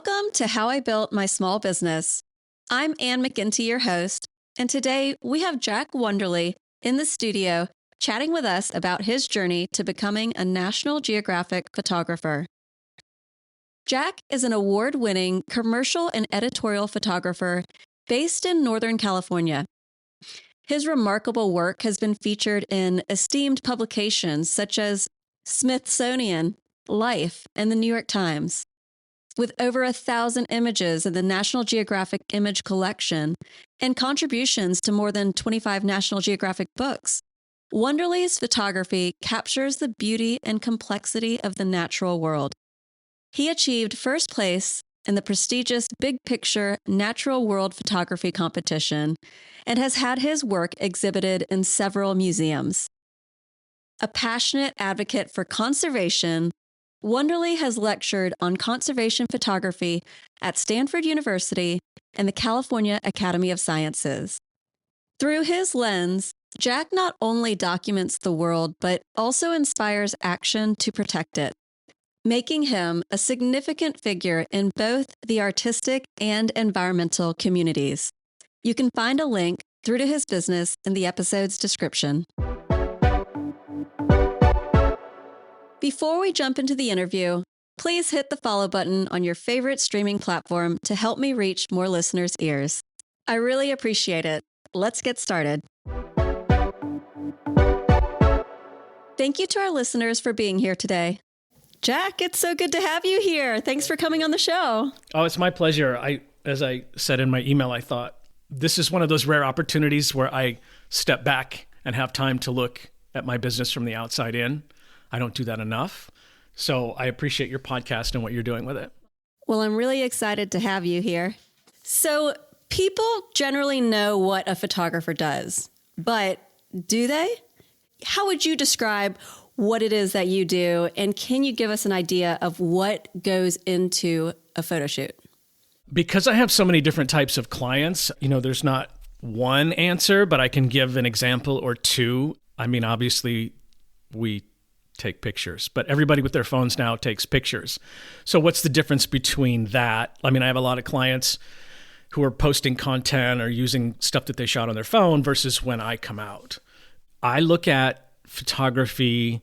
Welcome to How I Built My Small Business. I'm Ann McGinty, your host, and today we have Jack Wonderly in the studio chatting with us about his journey to becoming a National Geographic photographer. Jack is an award-winning commercial and editorial photographer based in Northern California. His remarkable work has been featured in esteemed publications such as Smithsonian Life and the New York Times. With over 1,000 images in the National Geographic Image Collection and contributions to more than 25 National Geographic books, Wonderly's photography captures the beauty and complexity of the natural world. He achieved first place in the prestigious Big Picture Natural World Photography Competition and has had his work exhibited in several museums. A passionate advocate for conservation, Wonderly has lectured on conservation photography at Stanford University and the California Academy of Sciences. Through his lens, Jack not only documents the world, but also inspires action to protect it, making him a significant figure in both the artistic and environmental communities. You can find a link through to his business in the episode's description. Before we jump into the interview, please hit the follow button on your favorite streaming platform to help me reach more listeners' ears. I really appreciate it. Let's get started. Thank you to our listeners for being here today. Jack, it's so good to have you here. Thanks for coming on the show. Oh, it's my pleasure. As I said in my email, I thought this is one of those rare opportunities where I step back and have time to look at my business from the outside in. I don't do that enough. So I appreciate your podcast and what you're doing with it. Well, I'm really excited to have you here. So people generally know what a photographer does, but do they? How would you describe what it is that you do? And can you give us an idea of what goes into a photo shoot? Because I have so many different types of clients, there's not one answer, but I can give an example or two. I mean, obviously, we take pictures, but everybody with their phones now takes pictures. So what's the difference between that? I mean, I have a lot of clients who are posting content or using stuff that they shot on their phone versus when I come out. I look at photography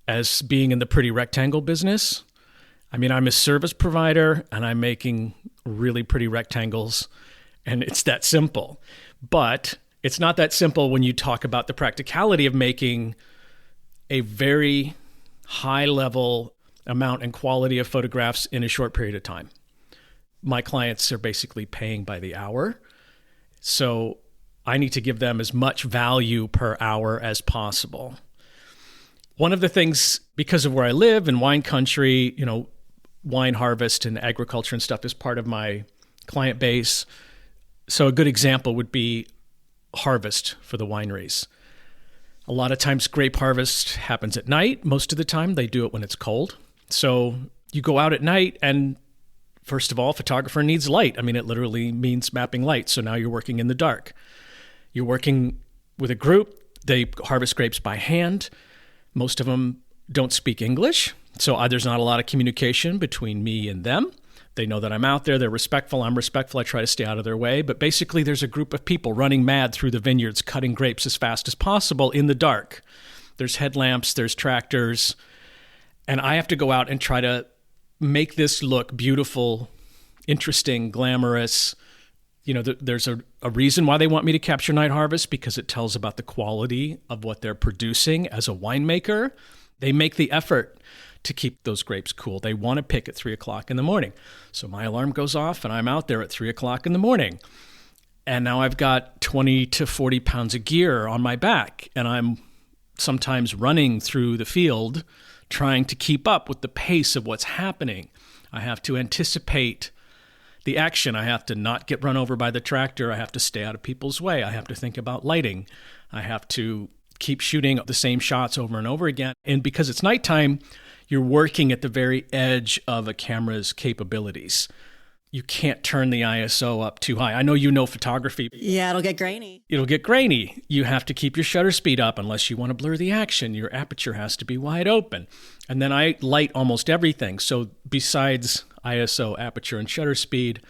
as being in the pretty rectangle business. I mean, I'm a service provider and I'm making really pretty rectangles, and it's that simple. But it's not that simple when you talk about the practicality of making a very high level amount and quality of photographs in a short period of time. My clients are basically paying by the hour. So I need to give them as much value per hour as possible. One of the things, because of where I live in wine country, wine harvest and agriculture and stuff is part of my client base. So a good example would be harvest for the wineries. A lot of times grape harvest happens at night. Most of the time they do it when it's cold. So you go out at night and first of all, photographer needs light. I mean, it literally means mapping light. So now you're working in the dark. You're working with a group. They harvest grapes by hand. Most of them don't speak English. So there's not a lot of communication between me and them. They know that I'm out there. They're respectful. I'm respectful. I try to stay out of their way. But basically, there's a group of people running mad through the vineyards, cutting grapes as fast as possible in the dark. There's headlamps. There's tractors. And I have to go out and try to make this look beautiful, interesting, glamorous. There's a reason why they want me to capture night harvest, because it tells about the quality of what they're producing as a winemaker. They make the effort to keep those grapes cool. They want to pick at 3 o'clock in the morning. So my alarm goes off and I'm out there at 3 o'clock in the morning. And now I've got 20 to 40 pounds of gear on my back. And I'm sometimes running through the field trying to keep up with the pace of what's happening. I have to anticipate the action. I have to not get run over by the tractor. I have to stay out of people's way. I have to think about lighting. I have to keep shooting the same shots over and over again. And because it's nighttime, you're working at the very edge of a camera's capabilities. you can't turn the ISO up too high. I know you know photography. Yeah, it'll get grainy. It'll get grainy. You have to keep your shutter speed up unless you want to blur the action. Your aperture has to be wide open. And then I light almost everything. So besides ISO, aperture, and shutter speed,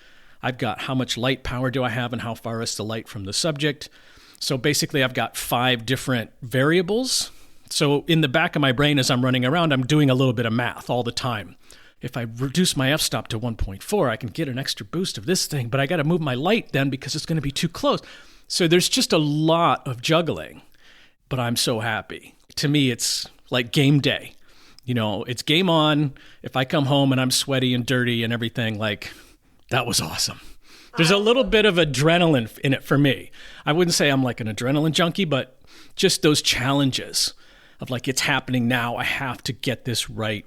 I've got how much light power do I have and how far is the light from the subject. So basically I've got 5 different variables. So in the back of my brain as I'm running around, I'm doing a little bit of math all the time. If I reduce my f-stop to 1.4, I can get an extra boost of this thing, but I got to move my light then because it's going to be too close. So there's just a lot of juggling, but I'm so happy. To me, it's like game day. You know, it's game on. If I come home and I'm sweaty and dirty and everything, like, that was awesome. There's a little bit of adrenaline in it for me. I wouldn't say I'm like an adrenaline junkie, but just those challenges of like, it's happening now. I have to get this right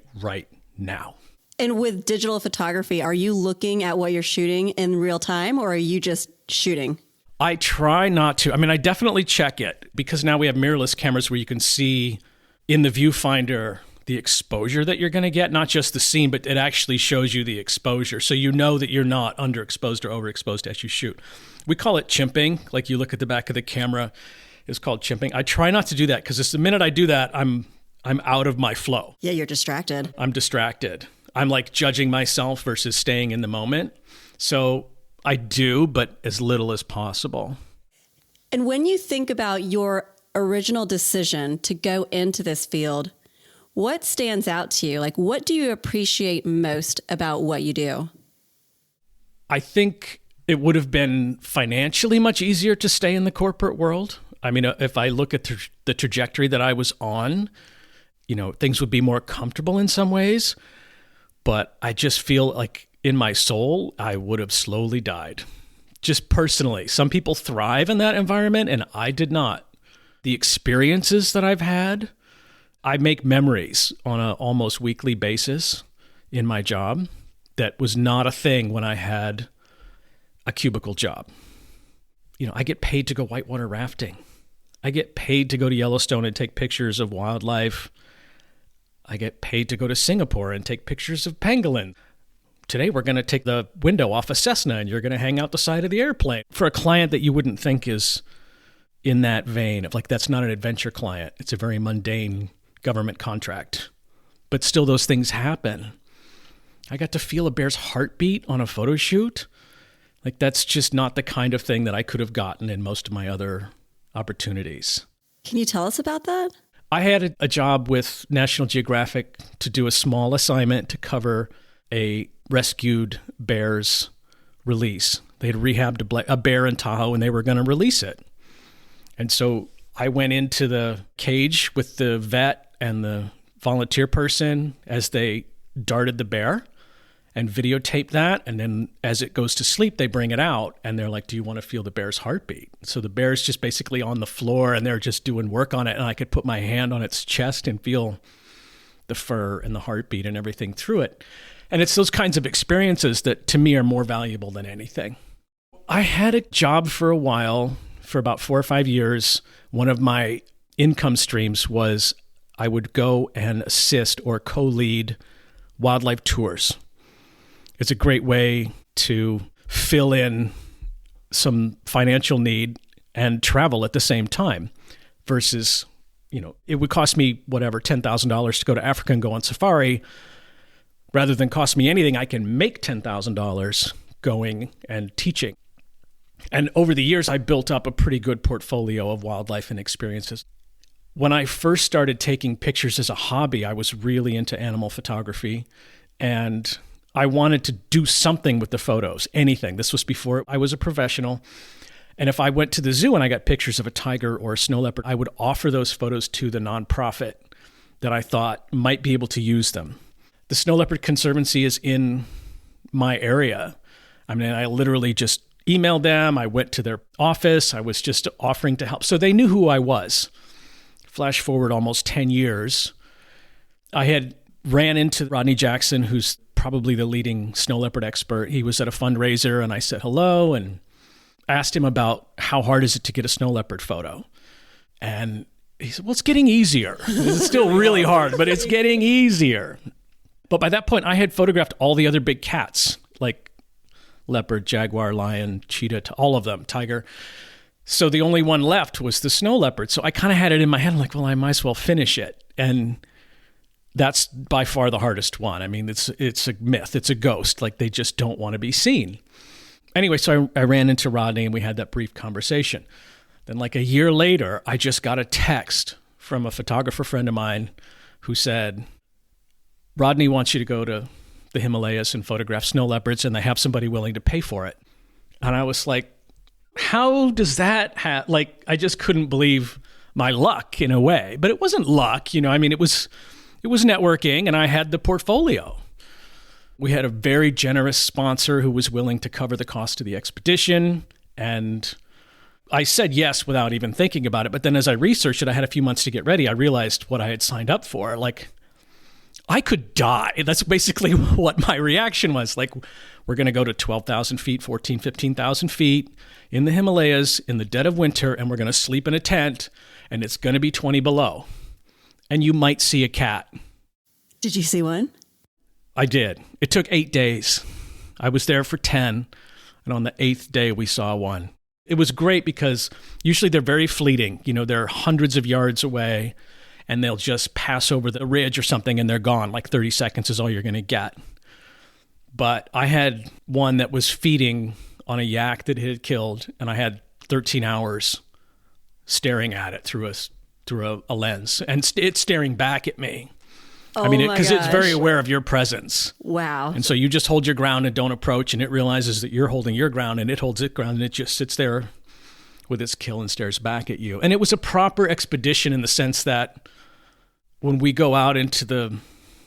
now. And with digital photography, are you looking at what you're shooting in real time, or are you just shooting? I try not to. I mean, I definitely check it because now we have mirrorless cameras where you can see in the viewfinder the exposure that you're going to get, not just the scene, but it actually shows you the exposure. So you know that you're not underexposed or overexposed as you shoot. We call it chimping. Like you look at the back of the camera, it's called chimping. I try not to do that because the minute I do that, I'm out of my flow. Yeah, you're distracted. I'm distracted. I'm like judging myself versus staying in the moment. So I do, but as little as possible. And when you think about your original decision to go into this field, what stands out to you? Like, what do you appreciate most about what you do? I think it would have been financially much easier to stay in the corporate world. I mean, if I look at the trajectory that I was on, you know, things would be more comfortable in some ways. But I just feel like in my soul, I would have slowly died. Just personally. Some people thrive in that environment, and I did not. The experiences that I've had, I make memories on an almost weekly basis in my job that was not a thing when I had a cubicle job. You know, I get paid to go whitewater rafting. I get paid to go to Yellowstone and take pictures of wildlife. I get paid to go to Singapore and take pictures of pangolin. Today, we're going to take the window off a Cessna and you're going to hang out the side of the airplane. For a client that you wouldn't think is in that vein of like, that's not an adventure client. It's a very mundane government contract. But still, those things happen. I got to feel a bear's heartbeat on a photo shoot. Like, that's just not the kind of thing that I could have gotten in most of my other opportunities. Can you tell us about that? I had a job with National Geographic to do a small assignment to cover a rescued bear's release. They had rehabbed a bear in Tahoe and they were going to release it. And so I went into the cage with the vet and the volunteer person as they darted the bear and videotaped that. And then as it goes to sleep, they bring it out and they're like, do you want to feel the bear's heartbeat? So the bear's just basically on the floor and they're just doing work on it. And I could put my hand on its chest and feel the fur and the heartbeat and everything through it. And it's those kinds of experiences that to me are more valuable than anything. I had a job for a while, for about 4 or 5 years. One of my income streams was I would go and assist or co-lead wildlife tours. It's a great way to fill in some financial need and travel at the same time versus, you know, it would cost me whatever, $10,000 to go to Africa and go on safari. Rather than cost me anything, I can make $10,000 going and teaching. And over the years, I built up a pretty good portfolio of wildlife and experiences. When I first started taking pictures as a hobby, I was really into animal photography, and I wanted to do something with the photos, anything. This was before I was a professional. And if I went to the zoo and I got pictures of a tiger or a snow leopard, I would offer those photos to the nonprofit that I thought might be able to use them. The Snow Leopard Conservancy is in my area. I mean, I literally just emailed them. I went to their office. I was just offering to help. So they knew who I was. Flash forward almost 10 years. I had ran into Rodney Jackson, who's probably the leading snow leopard expert. He was at a fundraiser and I said hello and asked him about how hard is it to get a snow leopard photo. And he said, well, it's getting easier. It's still really hard, but it's getting easier. But by that point, I had photographed all the other big cats, like leopard, jaguar, lion, cheetah, all of them, tiger. So the only one left was the snow leopard. So I kind of had it in my head. I'm like, well, I might as well finish it. And that's by far the hardest one. I mean, it's a myth. It's a ghost. Like, they just don't want to be seen. Anyway, so I ran into Rodney and we had that brief conversation. Then like a year later, I just got a text from a photographer friend of mine who said, Rodney wants you to go to the Himalayas and photograph snow leopards, and they have somebody willing to pay for it. And I was like, how does that have, like, I just couldn't believe my luck in a way. But it wasn't luck, I mean, it was networking, and I had the portfolio. We had a very generous sponsor who was willing to cover the cost of the expedition, and I said yes without even thinking about it. But then as I researched it, I had a few months to get ready. I realized what I had signed up for. Like, I could die. That's basically what my reaction was. Like, we're going to go to 12,000 feet, 14,000, 15,000 feet in the Himalayas in the dead of winter, and we're going to sleep in a tent, and it's going to be 20 below. And you might see a cat. Did you see one? I did. It took 8 days. I was there for 10, and on the 8th day, we saw one. It was great because usually they're very fleeting. They're hundreds of yards away, and they'll just pass over the ridge or something, and they're gone. Like 30 seconds is all you're going to get. But I had one that was feeding on a yak that it had killed, and I had 13 hours staring at it through a lens, and it's staring back at me. Oh, I mean, because it's very aware of your presence. Wow. And so you just hold your ground and don't approach, and it realizes that you're holding your ground, and it holds its ground, and it just sits there with its kill and stares back at you. And it was a proper expedition in the sense that when we go out into the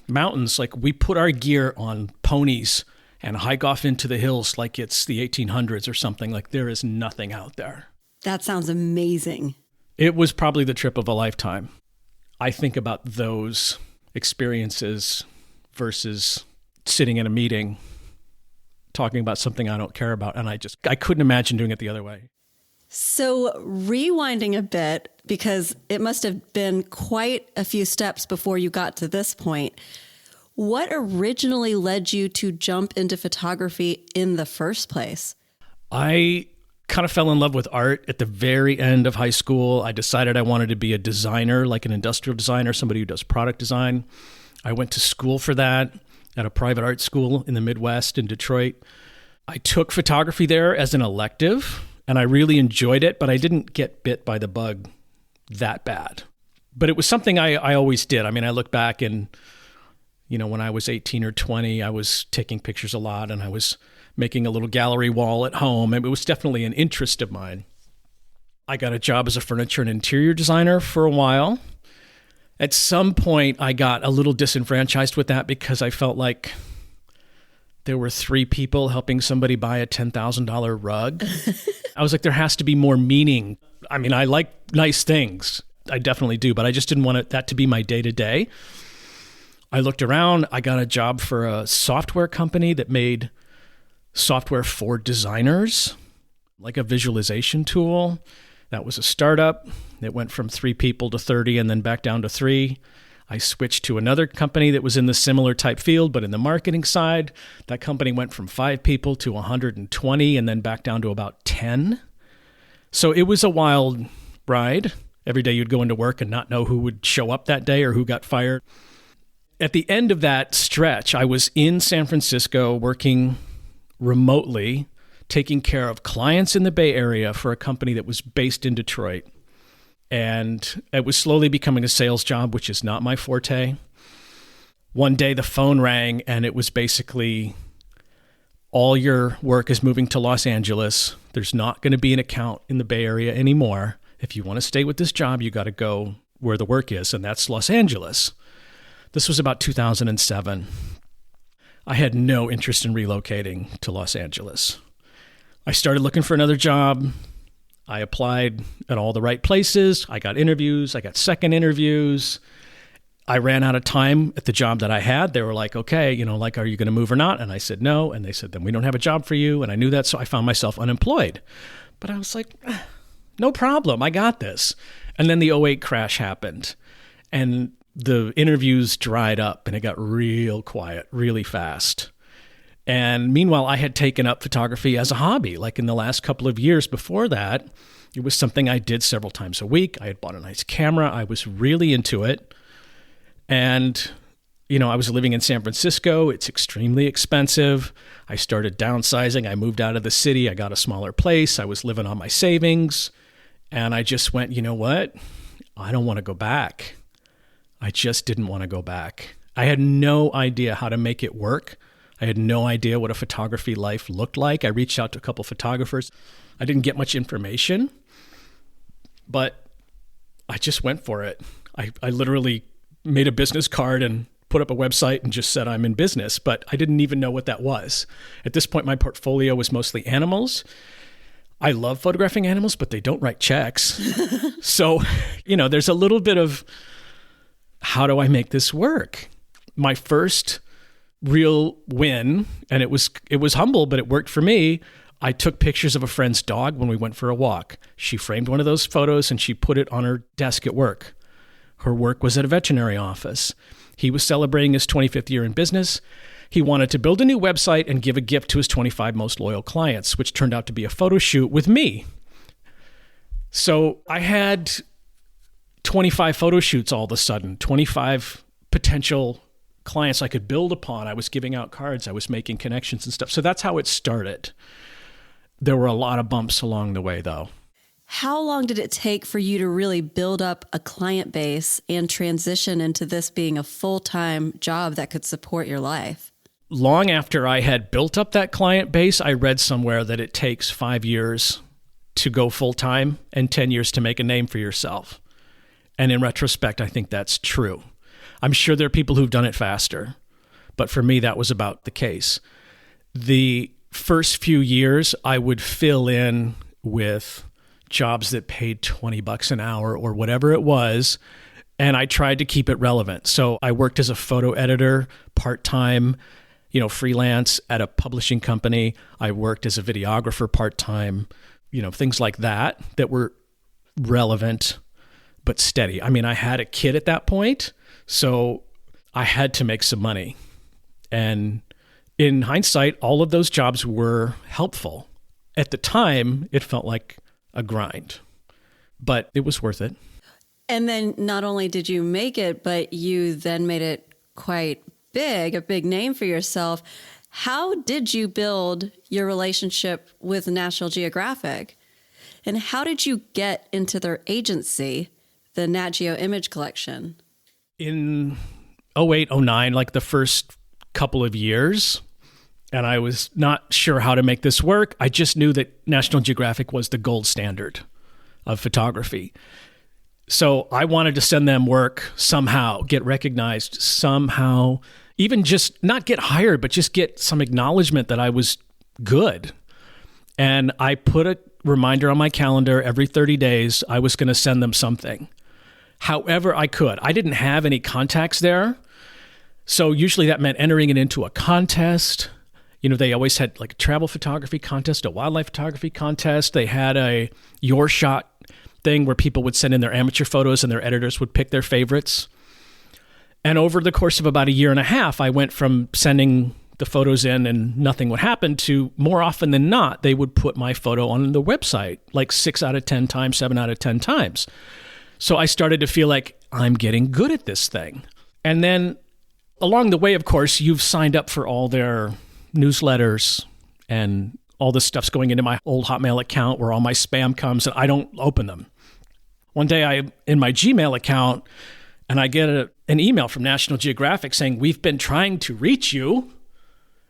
mountains, like, we put our gear on ponies and hike off into the hills like it's the 1800s or something. Like, there is nothing out there. That sounds amazing. It was probably the trip of a lifetime. I think about those experiences versus sitting in a meeting talking about something I don't care about. And I couldn't imagine doing it the other way. So rewinding a bit, because it must have been quite a few steps before you got to this point. What originally led you to jump into photography in the first place? I kind of fell in love with art at the very end of high school. I decided I wanted to be a designer, like an industrial designer, somebody who does product design. I went to school for that at a private art school in the Midwest in Detroit. I took photography there as an elective, and I really enjoyed it, but I didn't get bit by the bug that bad. But it was something I always did. I mean, I look back and, when I was 18 or 20, I was taking pictures a lot, and I was making a little gallery wall at home. And it was definitely an interest of mine. I got a job as a furniture and interior designer for a while. At some point, I got a little disenfranchised with that because I felt like there were 3 people helping somebody buy a $10,000 rug. I was like, there has to be more meaning. I mean, I like nice things. I definitely do, but I just didn't want that to be my day-to-day. I looked around. I got a job for a software company that made software for designers, like a visualization tool. That was a startup. It went from 3 people to 30 and then back down to 3. I switched to another company that was in the similar type field, but in the marketing side. That company went from 5 people to 120 and then back down to about 10. So it was a wild ride. Every day you'd go into work and not know who would show up that day or who got fired. At the end of that stretch, I was in San Francisco working remotely, taking care of clients in the Bay Area for a company that was based in Detroit. And it was slowly becoming a sales job, which is not my forte. One day the phone rang, and it was basically, all your work is moving to Los Angeles. There's not going to be an account in the Bay Area anymore. If you want to stay with this job, you got to go where the work is, and that's Los Angeles. This was about 2007. I had no interest in relocating to Los Angeles. I started looking for another job. I applied at all the right places. I got interviews. I got second interviews. I ran out of time at the job that I had. They were like, okay, are you going to move or not? And I said no. And they said, then we don't have a job for you. And I knew that, so I found myself unemployed. But I was like, no problem. I got this. And then the '08 crash happened. And the interviews dried up, and it got real quiet really fast. And meanwhile, I had taken up photography as a hobby. Like in the last couple of years before that, it was something I did several times a week. I had bought a nice camera. I was really into it. And, I was living in San Francisco. It's extremely expensive. I started downsizing. I moved out of the city. I got a smaller place. I was living on my savings. And I just went, you know what? I don't want to go back. I just didn't want to go back. I had no idea how to make it work. I had no idea what a photography life looked like. I reached out to a couple photographers. I didn't get much information, but I just went for it. I literally made a business card and put up a website and just said I'm in business, but I didn't even know what that was. At this point, my portfolio was mostly animals. I love photographing animals, but they don't write checks. So, there's a little bit of how do I make this work? My first real win, and it was humble, but it worked for me. I took pictures of a friend's dog when we went for a walk. She framed one of those photos and she put it on her desk at work. Her work was at a veterinary office. He was celebrating his 25th year in business. He wanted to build a new website and give a gift to his 25 most loyal clients, which turned out to be a photo shoot with me. So I had 25 photo shoots all of a sudden, 25 potential clients I could build upon. I was giving out cards. I was making connections and stuff. So that's how it started. There were a lot of bumps along the way, though. How long did it take for you to really build up a client base and transition into this being a full-time job that could support your life? Long after I had built up that client base, I read somewhere that it takes 5 years to go full-time and 10 years to make a name for yourself. And in retrospect, I think that's true. I'm sure there are people who've done it faster, but for me, that was about the case. The first few years, I would fill in with jobs that paid $20 an hour or whatever it was, and I tried to keep it relevant. So I worked as a photo editor, part-time, freelance at a publishing company. I worked as a videographer part-time, things like that were relevant but steady. I mean, I had a kid at that point, so I had to make some money. And in hindsight, all of those jobs were helpful. At the time, it felt like a grind, but it was worth it. And then not only did you make it, but you then made it quite big, a big name for yourself. How did you build your relationship with National Geographic? And how did you get into their agency, the Nat Geo Image Collection? In 08, 09, like the first couple of years, and I was not sure how to make this work. I just knew that National Geographic was the gold standard of photography. So I wanted to send them work somehow, get recognized somehow, even just not get hired, but just get some acknowledgement that I was good. And I put a reminder on my calendar every 30 days, I was going to send them something. However I could. I didn't have any contacts there. So usually that meant entering it into a contest. They always had like a travel photography contest, a wildlife photography contest. They had a Your Shot thing where people would send in their amateur photos and their editors would pick their favorites. And over the course of about a year and a half, I went from sending the photos in and nothing would happen to more often than not, they would put my photo on the website like 6 out of 10 times, 7 out of 10 times. So I started to feel like I'm getting good at this thing. And then along the way, of course, you've signed up for all their newsletters and all this stuff's going into my old Hotmail account where all my spam comes and I don't open them. One day I'm in my Gmail account and I get an email from National Geographic saying, we've been trying to reach you.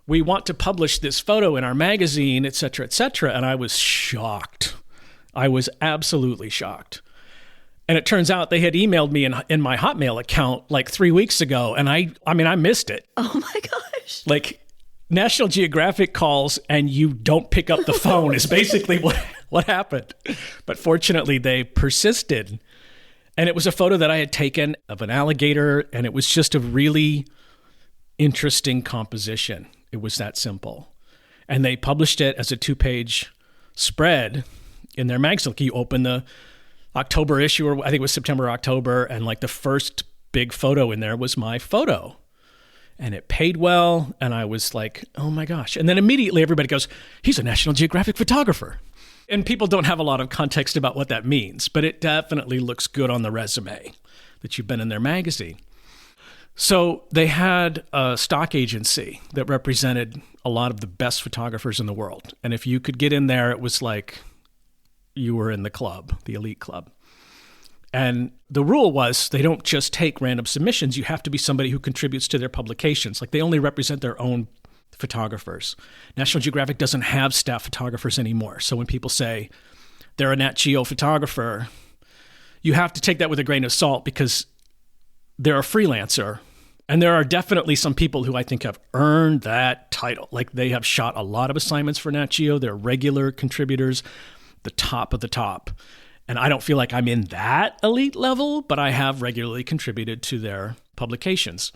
We want to publish this photo in our magazine, et cetera, et cetera. And I was shocked. I was absolutely shocked. And it turns out they had emailed me in my Hotmail account like 3 weeks ago. And I missed it. Oh my gosh. Like National Geographic calls and you don't pick up the phone is basically what happened. But fortunately, they persisted. And it was a photo that I had taken of an alligator, and it was just a really interesting composition. It was that simple. And they published it as a 2-page spread in their magazine. Like you open the October issue, or I think it was September, October, and like the first big photo in there was my photo. and it paid well. And I was like, oh my gosh. And then immediately everybody goes, he's a National Geographic photographer. And people don't have a lot of context about what that means, but it definitely looks good on the resume that you've been in their magazine. So they had a stock agency that represented a lot of the best photographers in the world. And if you could get in there, it was like you were in the club, the elite club. And the rule was they don't just take random submissions. You have to be somebody who contributes to their publications. Like they only represent their own photographers. National Geographic doesn't have staff photographers anymore. So when people say they're a Nat Geo photographer, you have to take that with a grain of salt because they're a freelancer. And there are definitely some people who I think have earned that title. Like they have shot a lot of assignments for Nat Geo. They're regular contributors, the top of the top. And I don't feel like I'm in that elite level, but I have regularly contributed to their publications.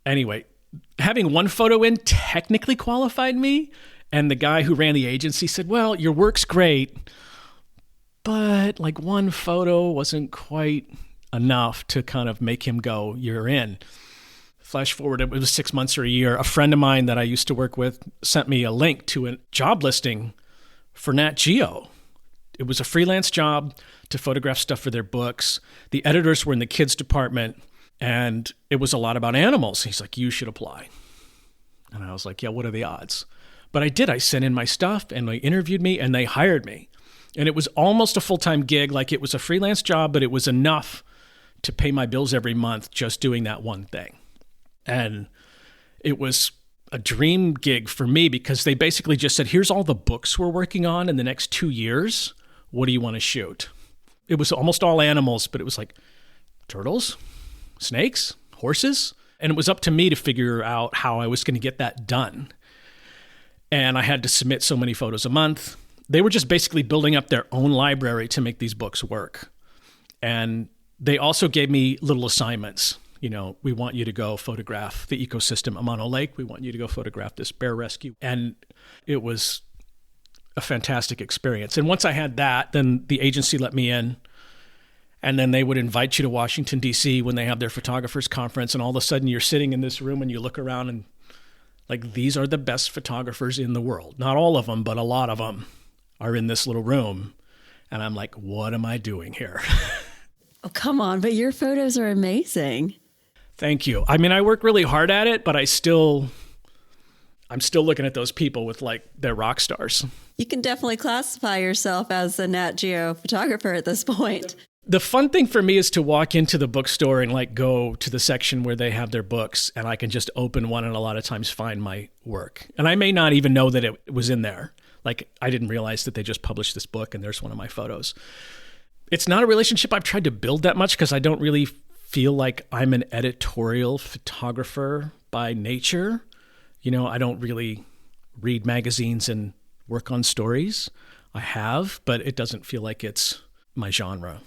Anyway, having one photo in technically qualified me. And the guy who ran the agency said, well, your work's great, but like one photo wasn't quite enough to kind of make him go, you're in. Flash forward, it was 6 months or a year. A friend of mine that I used to work with sent me a link to a job listing for Nat Geo. It was a freelance job to photograph stuff for their books. The editors were in the kids department, and it was a lot about animals. He's like, you should apply. And I was like, yeah, what are the odds? But I did. I sent in my stuff, and they interviewed me, and they hired me. And it was almost a full-time gig. Like it was a freelance job, but it was enough to pay my bills every month just doing that one thing. And it was a dream gig for me because they basically just said, here's all the books we're working on in the next 2 years. What do you want to shoot? It was almost all animals, but it was like turtles, snakes, horses. And it was up to me to figure out how I was going to get that done. And I had to submit so many photos a month. They were just basically building up their own library to make these books work. And they also gave me little assignments. You know, we want you to go photograph the ecosystem of Mono Lake. We want you to go photograph this bear rescue. And it was a fantastic experience. And once I had that, then the agency let me in. And then they would invite you to Washington, D.C. when they have their photographers conference. And all of a sudden you're sitting in this room and you look around and like, these are the best photographers in the world. Not all of them, but a lot of them are in this little room. And I'm like, what am I doing here? Oh, come on. But your photos are amazing. Thank you. I mean, I work really hard at it, but I'm still looking at those people with like they're rock stars. You can definitely classify yourself as a Nat Geo photographer at this point. The fun thing for me is to walk into the bookstore and like go to the section where they have their books and I can just open one and a lot of times find my work. And I may not even know that it was in there. Like I didn't realize that they just published this book and there's one of my photos. It's not a relationship I've tried to build that much because I don't really feel like I'm an editorial photographer by nature. You know, I don't really read magazines and work on stories. I have, but it doesn't feel like it's my genre.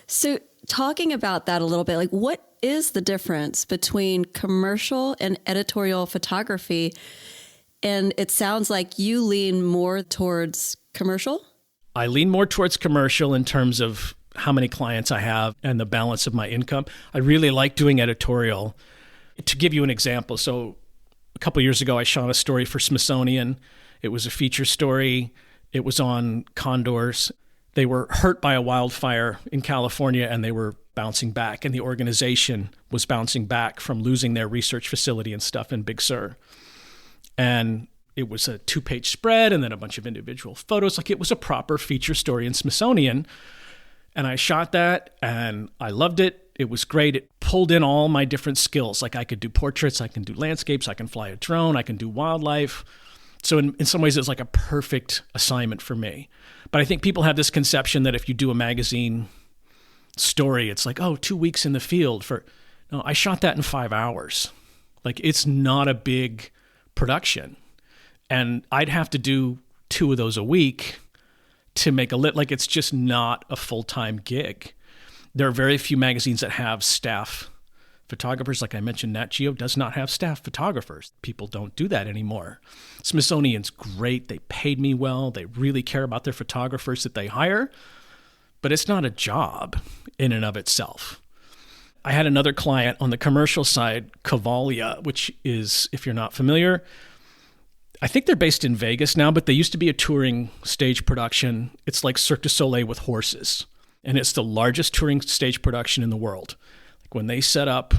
So talking about that a little bit, like what is the difference between commercial and editorial photography? And it sounds like you lean more towards commercial. I lean more towards commercial in terms of how many clients I have and the balance of my income. I really like doing editorial. To give you an example, so a couple of years ago, I shot a story for Smithsonian. It was a feature story. It was on condors. They were hurt by a wildfire in California and they were bouncing back. And the organization was bouncing back from losing their research facility and stuff in Big Sur. And it was a 2-page spread and then a bunch of individual photos. Like it was a proper feature story in Smithsonian. And I shot that and I loved it. It was great. It pulled in all my different skills. Like I could do portraits, I can do landscapes, I can fly a drone, I can do wildlife. So in some ways, it was like a perfect assignment for me. But I think people have this conception that if you do a magazine story, it's like, oh, 2 weeks in the field for, no, I shot that in 5 hours. Like it's not a big production. And I'd have to do 2 of those a week to make a like it's just not a full-time gig. There are very few magazines that have staff photographers. Like I mentioned, Nat Geo does not have staff photographers. People don't do that anymore. Smithsonian's great. They paid me well. They really care about their photographers that they hire, but it's not a job in and of itself. I had another client on the commercial side, Cavalia, which is, if you're not familiar, I think they're based in Vegas now, but they used to be a touring stage production. It's like Cirque du Soleil with horses. And it's the largest touring stage production in the world. Like when they set up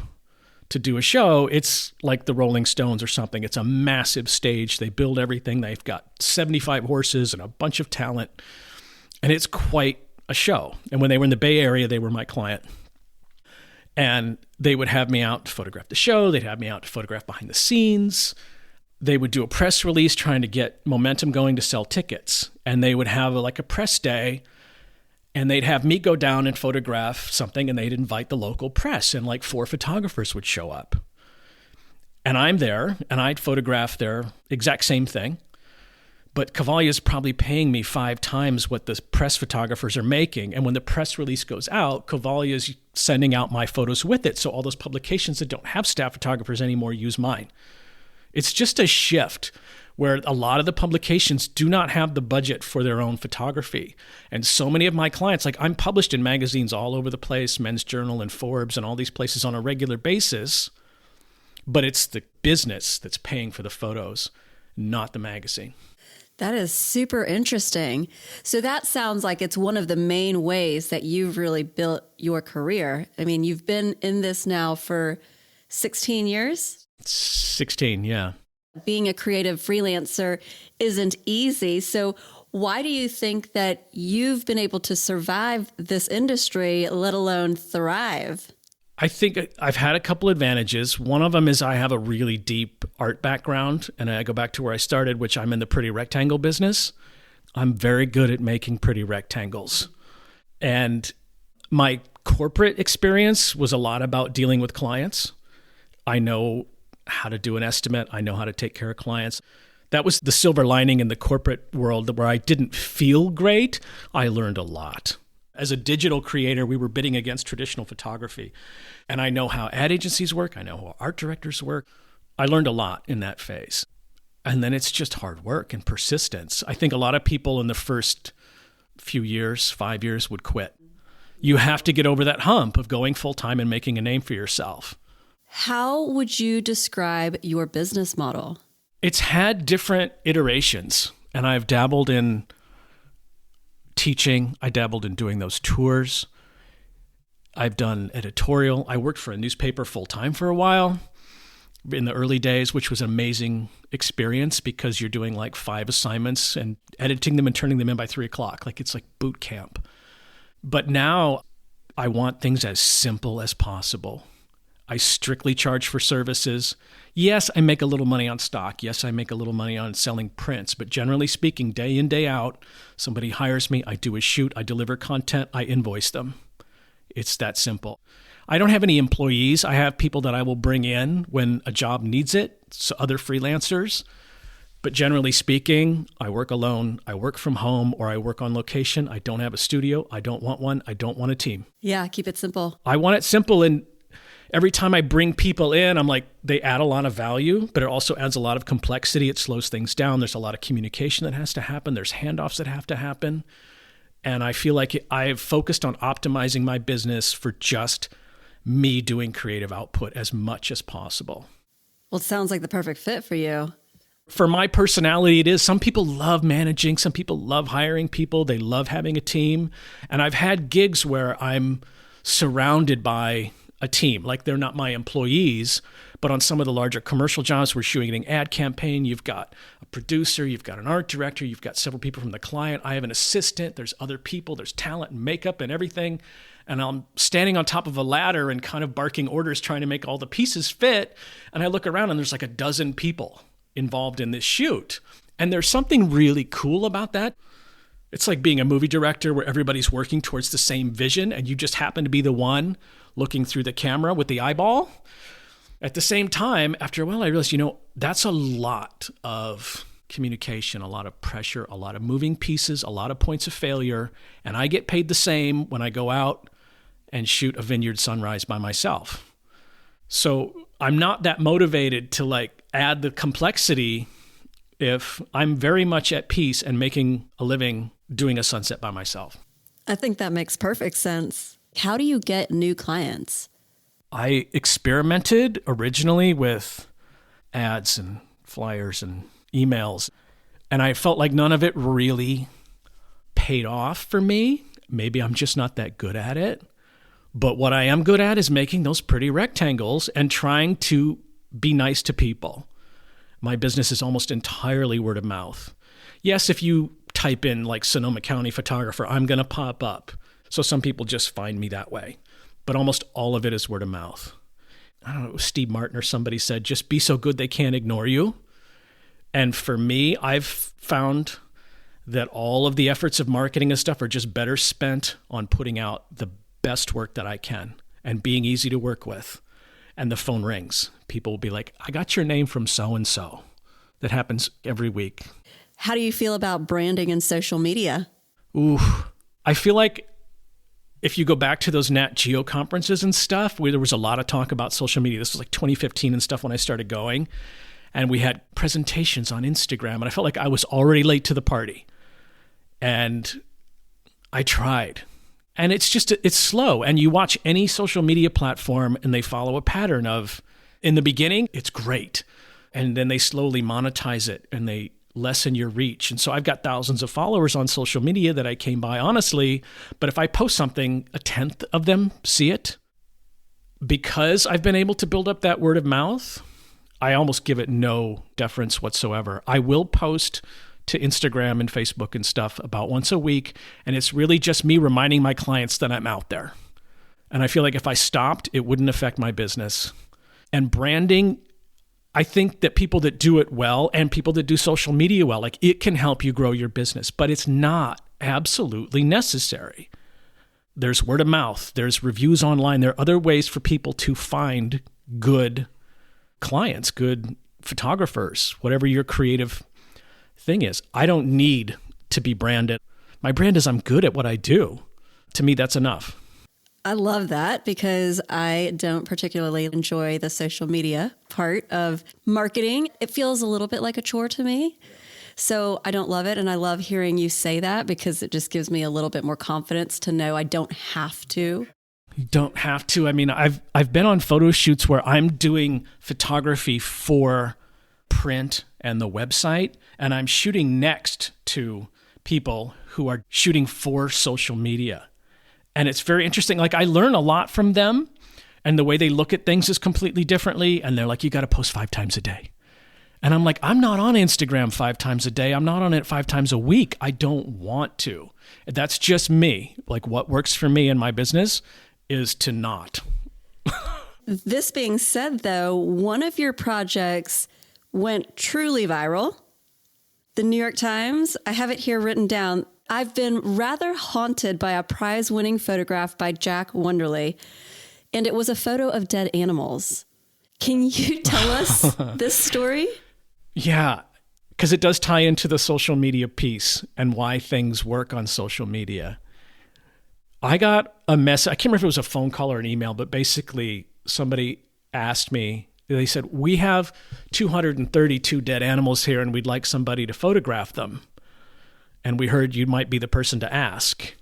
to do a show, it's like the Rolling Stones or something. It's a massive stage. They build everything. They've got 75 horses and a bunch of talent. And it's quite a show. And when they were in the Bay Area, they were my client. And they would have me out to photograph the show. They'd have me out to photograph behind the scenes. They would do a press release trying to get momentum going to sell tickets. And they would have a press day, and they'd have me go down and photograph something, and they'd invite the local press, and 4 photographers would show up. And I'm there, and I'd photograph their exact same thing. But Cavalia's probably paying me 5 times what the press photographers are making. And when the press release goes out, Cavalia's sending out my photos with it. So all those publications that don't have staff photographers anymore use mine. It's just a shift where a lot of the publications do not have the budget for their own photography. And so many of my clients, I'm published in magazines all over the place, Men's Journal and Forbes and all these places on a regular basis, but it's the business that's paying for the photos, not the magazine. That is super interesting. So that sounds like it's one of the main ways that you've really built your career. I mean, you've been in this now for 16 years? 16, yeah. Being a creative freelancer isn't easy. So why do you think that you've been able to survive this industry, let alone thrive? I think I've had a couple advantages. One of them is I have a really deep art background, and I go back to where I started, which I'm in the pretty rectangle business. I'm very good at making pretty rectangles. And my corporate experience was a lot about dealing with clients. I know how to do an estimate. I know how to take care of clients. That was the silver lining in the corporate world where I didn't feel great. I learned a lot. As a digital creator, we were bidding against traditional photography. And I know how ad agencies work. I know how art directors work. I learned a lot in that phase. And then it's just hard work and persistence. I think a lot of people in the first few years, 5 years, would quit. You have to get over that hump of going full-time and making a name for yourself. How would you describe your business model? It's had different iterations, and I've dabbled in teaching. I dabbled in doing those tours. I've done editorial. I worked for a newspaper full-time for a while in the early days, which was an amazing experience because you're doing 5 assignments and editing them and turning them in by 3 o'clock. It's like boot camp. But now I want things as simple as possible. I strictly charge for services. Yes, I make a little money on stock. Yes, I make a little money on selling prints. But generally speaking, day in, day out, somebody hires me, I do a shoot, I deliver content, I invoice them. It's that simple. I don't have any employees. I have people that I will bring in when a job needs it, so other freelancers. But generally speaking, I work alone. I work from home or I work on location. I don't have a studio. I don't want one. I don't want a team. Yeah, keep it simple. I want it simple, and every time I bring people in, I'm like, they add a lot of value, but it also adds a lot of complexity. It slows things down. There's a lot of communication that has to happen. There's handoffs that have to happen. And I feel like I've focused on optimizing my business for just me doing creative output as much as possible. Well, it sounds like the perfect fit for you. For my personality, it is. Some people love managing. Some people love hiring people. They love having a team. And I've had gigs where I'm surrounded by a team. They're not my employees, but on some of the larger commercial jobs, we're shooting an ad campaign. You've got a producer, you've got an art director, you've got several people from the client. I have an assistant, there's other people, there's talent and makeup and everything. And I'm standing on top of a ladder and kind of barking orders, trying to make all the pieces fit. And I look around and there's 12 people involved in this shoot. And there's something really cool about that. It's like being a movie director where everybody's working towards the same vision and you just happen to be the one looking through the camera with the eyeball. At the same time, after a while, I realized, that's a lot of communication, a lot of pressure, a lot of moving pieces, a lot of points of failure. And I get paid the same when I go out and shoot a vineyard sunrise by myself. So I'm not that motivated to add the complexity if I'm very much at peace and making a living doing a sunset by myself. I think that makes perfect sense. How do you get new clients? I experimented originally with ads and flyers and emails, and I felt like none of it really paid off for me. Maybe I'm just not that good at it. But what I am good at is making those pretty rectangles and trying to be nice to people. My business is almost entirely word of mouth. Yes, if you type in like Sonoma County photographer, I'm going to pop up. So some people just find me that way. But almost all of it is word of mouth. I don't know, Steve Martin or somebody said, just be so good they can't ignore you. And for me, I've found that all of the efforts of marketing and stuff are just better spent on putting out the best work that I can and being easy to work with. And the phone rings. People will be like, I got your name from so-and-so. That happens every week. How do you feel about branding and social media? Ooh, I feel like if you go back to those Nat Geo conferences and stuff, where there was a lot of talk about social media, this was like 2015 and stuff when I started going, and we had presentations on Instagram, and I felt like I was already late to the party. And I tried. And it's slow. And you watch any social media platform and they follow a pattern of, in the beginning, it's great. And then they slowly monetize it and they lessen your reach. And so I've got thousands of followers on social media that I came by honestly. But if I post something, a tenth of them see it. Because I've been able to build up that word of mouth, I almost give it no deference whatsoever. I will post to Instagram and Facebook and stuff about once a week. And it's really just me reminding my clients that I'm out there. And I feel like if I stopped, it wouldn't affect my business. And branding, I think that people that do it well and people that do social media well, like it can help you grow your business, but it's not absolutely necessary. There's word of mouth, there's reviews online, there are other ways for people to find good clients, good photographers, whatever your creative thing is. I don't need to be branded. My brand is I'm good at what I do. To me, that's enough. I love that because I don't particularly enjoy the social media part of marketing. It feels a little bit like a chore to me. So I don't love it. And I love hearing you say that because it just gives me a little bit more confidence to know I don't have to. You don't have to. I mean, I've been on photo shoots where I'm doing photography for print and the website, and I'm shooting next to people who are shooting for social media. And it's very interesting. Like I learn a lot from them, and the way they look at things is completely differently. And they're like, you got to post 5 times a day. And I'm like, I'm not on Instagram 5 times a day. I'm not on it 5 times a week. I don't want to. That's just me. Like what works for me in my business is to not. This being said, though, one of your projects went truly viral. The New York Times, I have it here written down. I've been rather haunted by a prize-winning photograph by Jack Wonderly, and it was a photo of dead animals. Can you tell us this story? Yeah, because it does tie into the social media piece and why things work on social media. I got a message. I can't remember if it was a phone call or an email, but basically somebody asked me, they said, we have 232 dead animals here and we'd like somebody to photograph them. And we heard you might be the person to ask.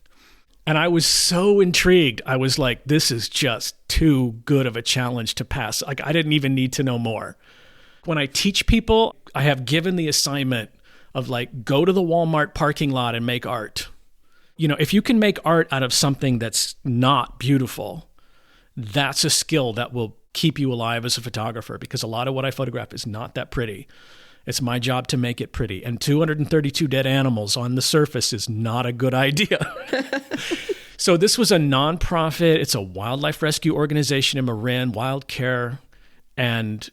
And I was so intrigued. I was like, this is just too good of a challenge to pass. Like, I didn't even need to know more. When I teach people, I have given the assignment of like, go to the Walmart parking lot and make art. You know, if you can make art out of something that's not beautiful, that's a skill that will keep you alive as a photographer, because a lot of what I photograph is not that pretty. It's my job to make it pretty. And 232 dead animals on the surface is not a good idea. So this was a nonprofit. It's a wildlife rescue organization in Marin, Wild Care, and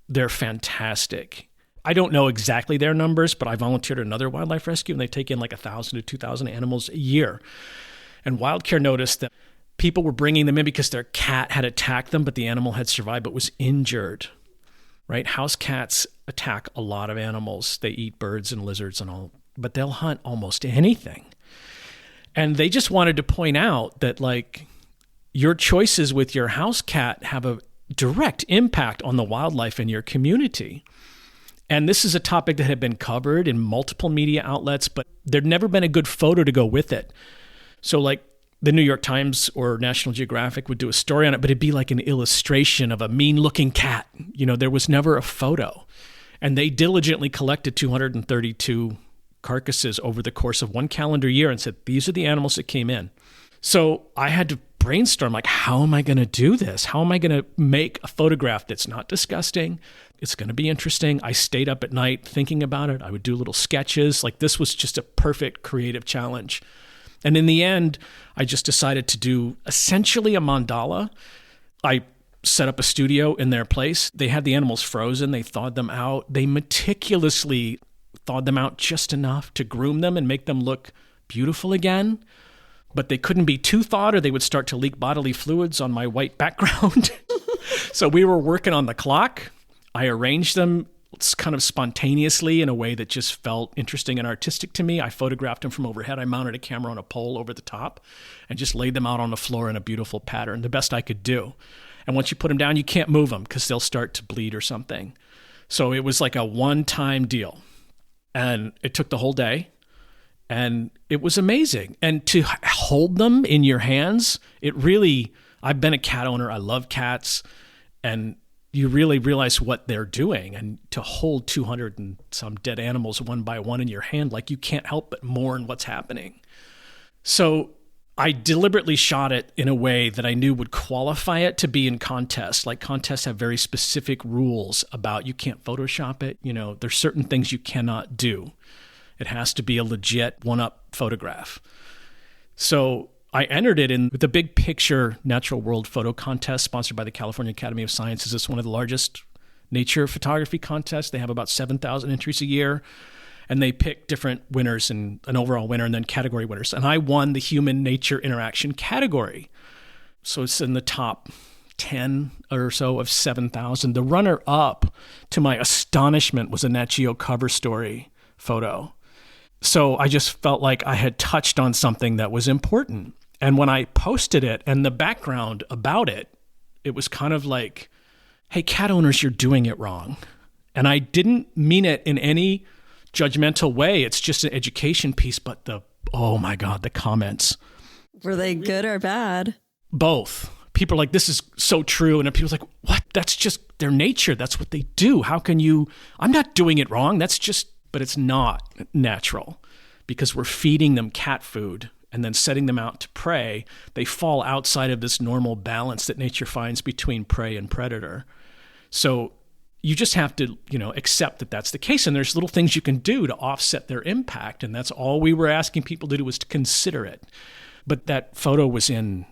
they're fantastic. I don't know exactly their numbers, but I volunteered at another wildlife rescue, and they take in like 1,000 to 2,000 animals a year. And Wild Care noticed that people were bringing them in because their cat had attacked them, but the animal had survived but was injured, right? House cats attack a lot of animals. They eat birds and lizards and all, but they'll hunt almost anything. And they just wanted to point out that like your choices with your house cat have a direct impact on the wildlife in your community. And this is a topic that had been covered in multiple media outlets, but there'd never been a good photo to go with it. So like the New York Times or National Geographic would do a story on it, but it'd be like an illustration of a mean-looking cat. There was never a photo. And they diligently collected 232 carcasses over the course of one calendar year and said, these are the animals that came in. So I had to brainstorm, like, how am I going to do this? How am I going to make a photograph that's not disgusting? It's going to be interesting. I stayed up at night thinking about it. I would do little sketches. Like, this was just a perfect creative challenge. And in the end, I just decided to do essentially a mandala. I set up a studio in their place. They had the animals frozen. They thawed them out. They meticulously thawed them out just enough to groom them and make them look beautiful again. But they couldn't be too thawed or they would start to leak bodily fluids on my white background. So we were working on the clock. I arranged them kind of spontaneously in a way that just felt interesting and artistic to me. I photographed them from overhead. I mounted a camera on a pole over the top and just laid them out on the floor in a beautiful pattern, the best I could do. And once you put them down, you can't move them because they'll start to bleed or something. So it was like a one-time deal. And it took the whole day. And it was amazing. And to hold them in your hands, I've been a cat owner. I love cats. And you really realize what they're doing. And to hold 200 and some dead animals one by one in your hand, like, you can't help but mourn what's happening. So I deliberately shot it in a way that I knew would qualify it to be in contests. Like, contests have very specific rules about you can't Photoshop it. There's certain things you cannot do. It has to be a legit one-up photograph. So I entered it in the Big Picture Natural World Photo Contest sponsored by the California Academy of Sciences. It's one of the largest nature photography contests. They have about 7,000 entries a year, and they pick different winners and an overall winner and then category winners. And I won the human-nature interaction category. So it's in the top 10 or so of 7,000. The runner-up, to my astonishment, was a Nat Geo cover story photo. So I just felt like I had touched on something that was important. And when I posted it and the background about it, it was kind of like, hey, cat owners, you're doing it wrong. And I didn't mean it in any judgmental way. It's just an education piece. But oh my God, the comments. Were they good or bad? Both. People are like, this is so true. And people's like, what? That's just their nature. That's what they do. How can you? I'm not doing it wrong. But it's not natural because we're feeding them cat food and then setting them out to prey. They fall outside of this normal balance that nature finds between prey and predator. So you just have to, accept that that's the case. And there's little things you can do to offset their impact. And that's all we were asking people to do, was to consider it. But that photo was in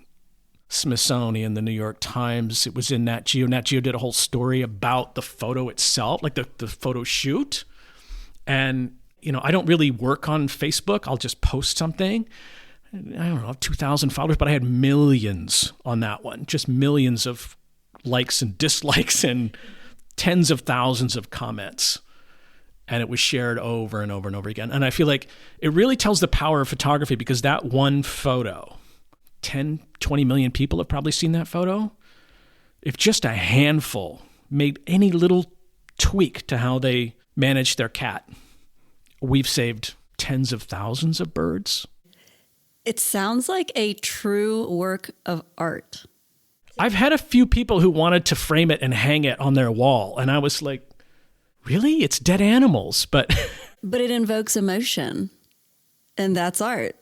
Smithsonian, the New York Times. It was in Nat Geo. Nat Geo did a whole story about the photo itself, like the photo shoot. And, I don't really work on Facebook. I'll just post something. I don't know, 2,000 followers, but I had millions on that one. Just millions of likes and dislikes and tens of thousands of comments. And it was shared over and over and over again. And I feel like it really tells the power of photography, because that one photo, 10, 20 million people have probably seen that photo. If just a handful made any little tweak to how they manage their cat, we've saved tens of thousands of birds. It sounds like a true work of art. I've had a few people who wanted to frame it and hang it on their wall. And I was like, really? It's dead animals. But it invokes emotion. And that's art,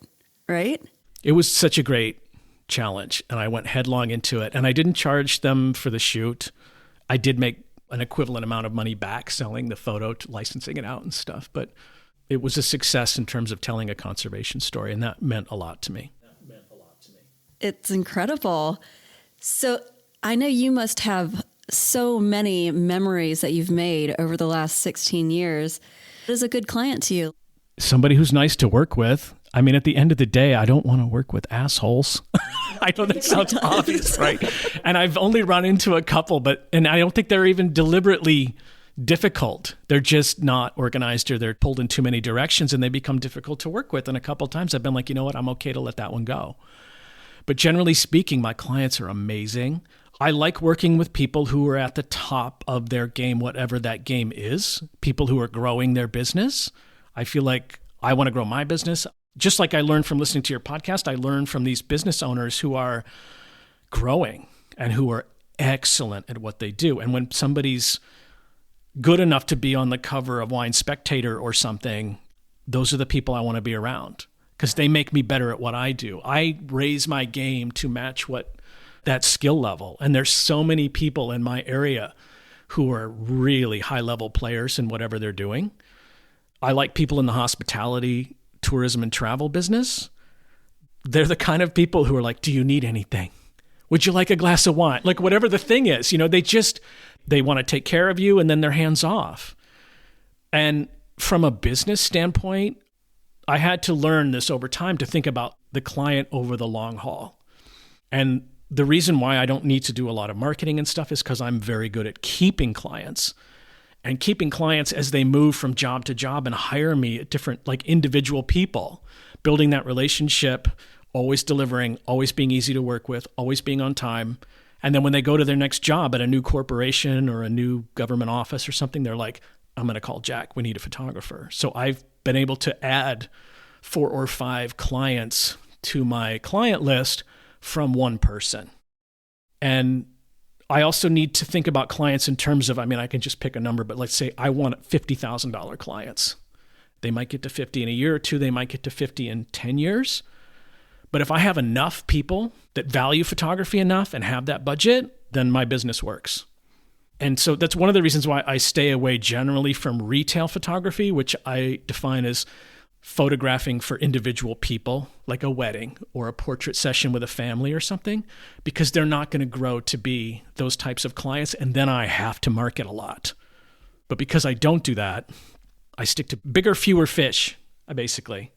right? It was such a great challenge. And I went headlong into it. And I didn't charge them for the shoot. I did make an equivalent amount of money back selling the photo, licensing it out and stuff. But it was a success in terms of telling a conservation story. And that meant a lot to me. It's incredible. So I know you must have so many memories that you've made over the last 16 years. What is a good client to you? Somebody who's nice to work with. I mean, at the end of the day, I don't want to work with assholes. I know that sounds obvious, right? And I've only run into a couple, and I don't think they're even deliberately difficult. They're just not organized, or they're pulled in too many directions and they become difficult to work with. And a couple of times I've been like, you know what, I'm okay to let that one go. But generally speaking, my clients are amazing. I like working with people who are at the top of their game, whatever that game is, people who are growing their business. I feel like I want to grow my business. Just like I learned from listening to your podcast, I learned from these business owners who are growing and who are excellent at what they do. And when somebody's good enough to be on the cover of Wine Spectator or something, those are the people I want to be around because they make me better at what I do. I raise my game to match what that skill level. And there's so many people in my area who are really high-level players in whatever they're doing. I like people in the hospitality, tourism, and travel business. They're the kind of people who are like, do you need anything? Would you like a glass of wine? Like whatever the thing is, they want to take care of you and then they're hands off. And from a business standpoint, I had to learn this over time to think about the client over the long haul. And the reason why I don't need to do a lot of marketing and stuff is because I'm very good at keeping clients and keeping clients as they move from job to job and hire me at different, like individual people, building that relationship, always delivering, always being easy to work with, always being on time. And then when they go to their next job at a new corporation or a new government office or something, they're like, I'm going to call Jack. We need a photographer. So I've been able to add 4 or 5 clients to my client list from one person. And I also need to think about clients in terms of, I can just pick a number, but let's say I want $50,000 clients. They might get to 50 in a year or two. They might get to 50 in 10 years. But if I have enough people that value photography enough and have that budget, then my business works. And so that's one of the reasons why I stay away generally from retail photography, which I define as photographing for individual people, like a wedding or a portrait session with a family or something, because they're not going to grow to be those types of clients. And then I have to market a lot. But because I don't do that, I stick to bigger, fewer fish. I basically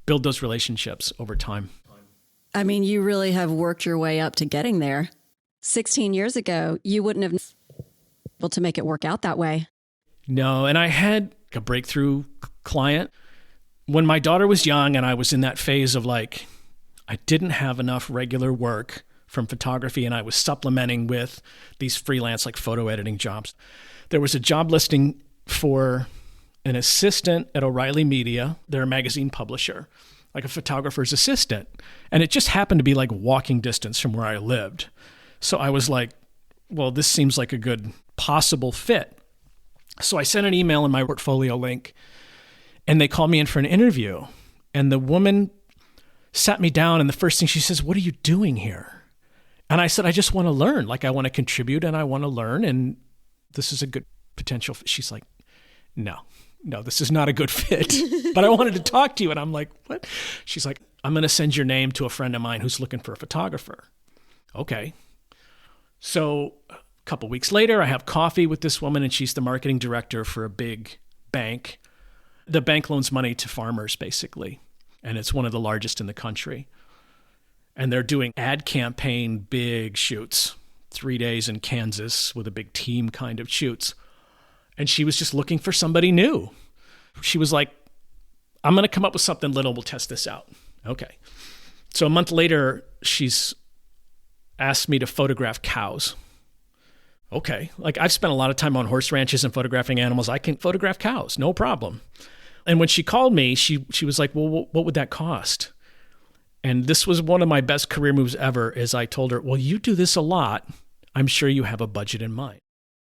build those relationships over time. You really have worked your way up to getting there. 16 years ago, you wouldn't have been able to make it work out that way. No, and I had a breakthrough client when my daughter was young and I was in that phase of I didn't have enough regular work from photography and I was supplementing with these freelance photo editing jobs. There was a job listing for an assistant at O'Reilly Media. They're a magazine publisher, like a photographer's assistant. And it just happened to be walking distance from where I lived. So I was like, well, this seems like a good possible fit. So I sent an email in my portfolio link and they called me in for an interview. And the woman sat me down and the first thing she says, what are you doing here? And I said, I just want to learn. I want to contribute and I want to learn. And this is a good potential. She's like, no, this is not a good fit, but I wanted to talk to you. And I'm like, what? She's like, I'm going to send your name to a friend of mine who's looking for a photographer. Okay. So a couple weeks later, I have coffee with this woman and she's the marketing director for a big bank. The bank loans money to farmers, basically, and it's one of the largest in the country. And they're doing ad campaign, big shoots, 3 days in Kansas with a big team kind of shoots. And she was just looking for somebody new. She was like, I'm going to come up with something little. We'll test this out. Okay. So a month later, she's asked me to photograph cows. Okay. I've spent a lot of time on horse ranches and photographing animals. I can photograph cows, no problem. And when she called me, she was like, well, what would that cost? And this was one of my best career moves ever, is I told her, well, you do this a lot. I'm sure you have a budget in mind.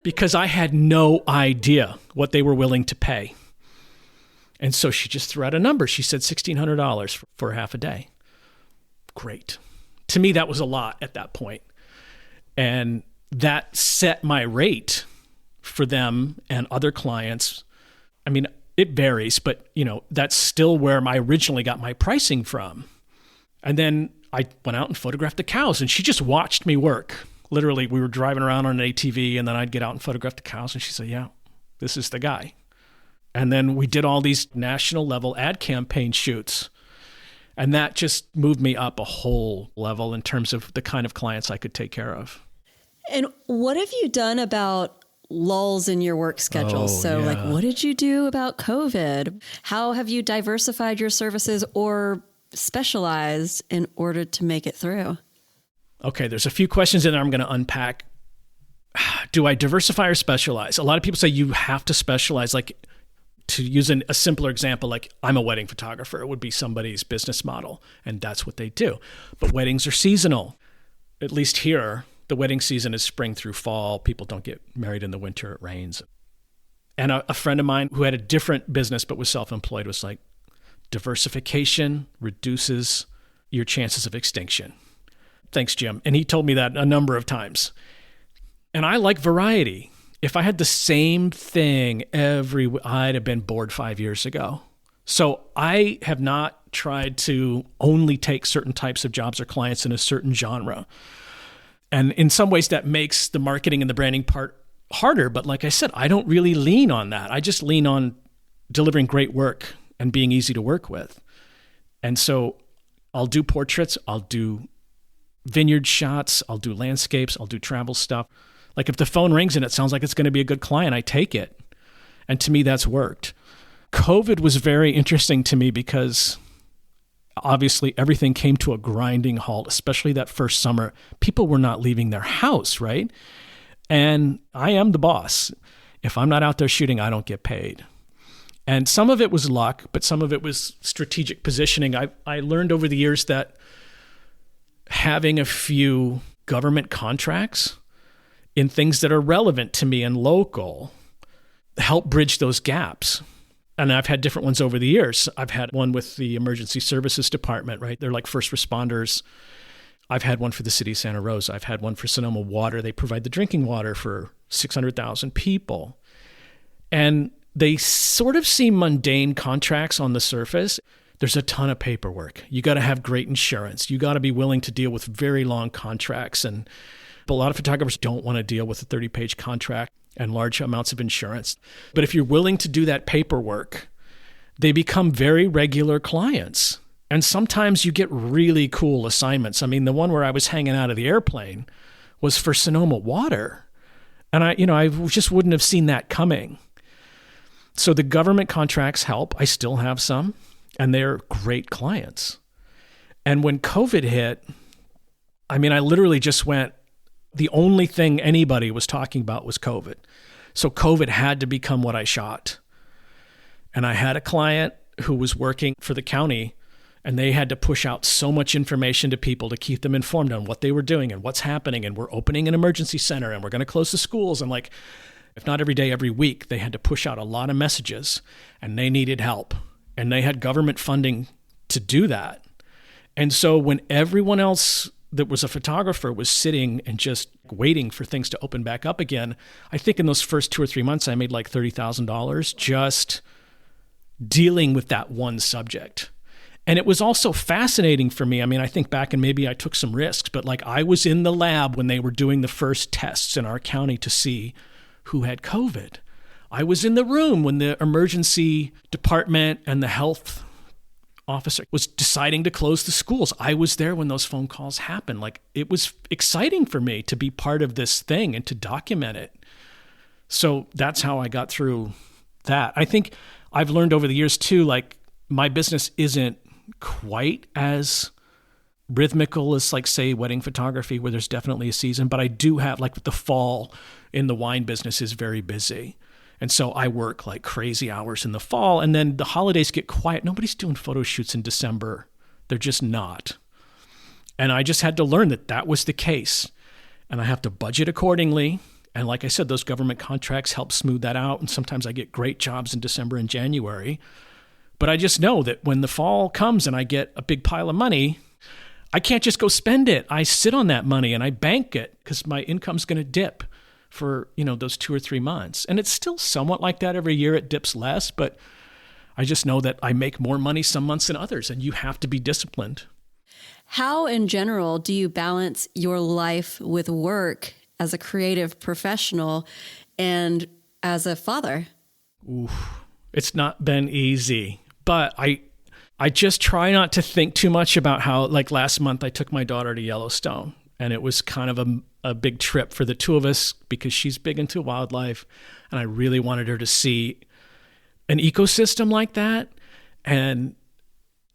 Because I had no idea what they were willing to pay. And so she just threw out a number. She said $1,600 for half a day. Great. To me, that was a lot at that point. And that set my rate for them and other clients. It varies, but that's still where I originally got my pricing from. And then I went out and photographed the cows and she just watched me work. Literally, we were driving around on an ATV and then I'd get out and photograph the cows and she said, yeah, this is the guy. And then we did all these national level ad campaign shoots. And that just moved me up a whole level in terms of the kind of clients I could take care of. And what have you done about lulls in your work schedule? What did you do about COVID? How have you diversified your services or specialized in order to make it through? Okay, there's a few questions in there I'm going to unpack. Do I diversify or specialize? A lot of people say you have to specialize. To use a simpler example, like I'm a wedding photographer, it would be somebody's business model, and that's what they do. But weddings are seasonal. At least here, the wedding season is spring through fall. People don't get married in the winter, it rains. And a friend of mine who had a different business but was self-employed was like, diversification reduces your chances of extinction. Thanks, Jim. And he told me that a number of times. And I like variety. If I had the same thing I'd have been bored 5 years ago. So I have not tried to only take certain types of jobs or clients in a certain genre. And in some ways that makes the marketing and the branding part harder. But like I said, I don't really lean on that. I just lean on delivering great work and being easy to work with. And so I'll do portraits, I'll do vineyard shots, I'll do landscapes, I'll do travel stuff. Like if the phone rings and it sounds like it's going to be a good client, I take it. And to me, that's worked. COVID was very interesting to me because obviously everything came to a grinding halt, especially that first summer. People were not leaving their house, right? And I am the boss. If I'm not out there shooting, I don't get paid. And some of it was luck, but some of it was strategic positioning. I learned over the years that having a few government contracts in things that are relevant to me and local help bridge those gaps. And I've had different ones over the years. I've had one with the Emergency Services Department, right? They're like first responders. I've had one for the city of Santa Rosa. I've had one for Sonoma Water. They provide the drinking water for 600,000 people. And they sort of seem mundane contracts on the surface. There's a ton of paperwork. You got to have great insurance. You got to be willing to deal with very long contracts. And a lot of photographers don't want to deal with a 30-page contract and large amounts of insurance. But if you're willing to do that paperwork, they become very regular clients. And sometimes you get really cool assignments. I mean, the one where I was hanging out of the airplane was for Sonoma Water. And I just wouldn't have seen that coming. So the government contracts help. I still have some, and they're great clients. And when COVID hit, I literally just went, the only thing anybody was talking about was COVID. So COVID had to become what I shot. And I had a client who was working for the county, and they had to push out so much information to people to keep them informed on what they were doing and what's happening. And we're opening an emergency center, and we're going to close the schools. And like, if not every day, every week, they had to push out a lot of messages, and they needed help. And they had government funding to do that. And so when everyone else that was a photographer was sitting and just waiting for things to open back up again, I think in those first 2 or 3 months, I made like $30,000 just dealing with that one subject. And it was also fascinating for me. I think back and maybe I took some risks, but like I was in the lab when they were doing the first tests in our county to see who had COVID. I was in the room when the emergency department and the health officer was deciding to close the schools. I was there when those phone calls happened. Like, it was exciting for me to be part of this thing and to document it. So that's how I got through that. I think I've learned over the years too, like my business isn't quite as rhythmical as like say wedding photography where there's definitely a season, but I do have like the fall in the wine business is very busy. And so I work like crazy hours in the fall, and then the holidays get quiet. Nobody's doing photo shoots in December. They're just not. And I just had to learn that that was the case. And I have to budget accordingly. And like I said, those government contracts help smooth that out. And sometimes I get great jobs in December and January. But I just know that when the fall comes and I get a big pile of money, I can't just go spend it. I sit on that money and I bank it because my income's going to dip for, those 2 or 3 months. And it's still somewhat like that every year. It dips less, but I just know that I make more money some months than others, and you have to be disciplined. How, in general, do you balance your life with work as a creative professional and as a father? Oof, it's not been easy, but I just try not to think too much about how, like last month, I took my daughter to Yellowstone, and it was kind of a big trip for the two of us because she's big into wildlife, and I really wanted her to see an ecosystem like that and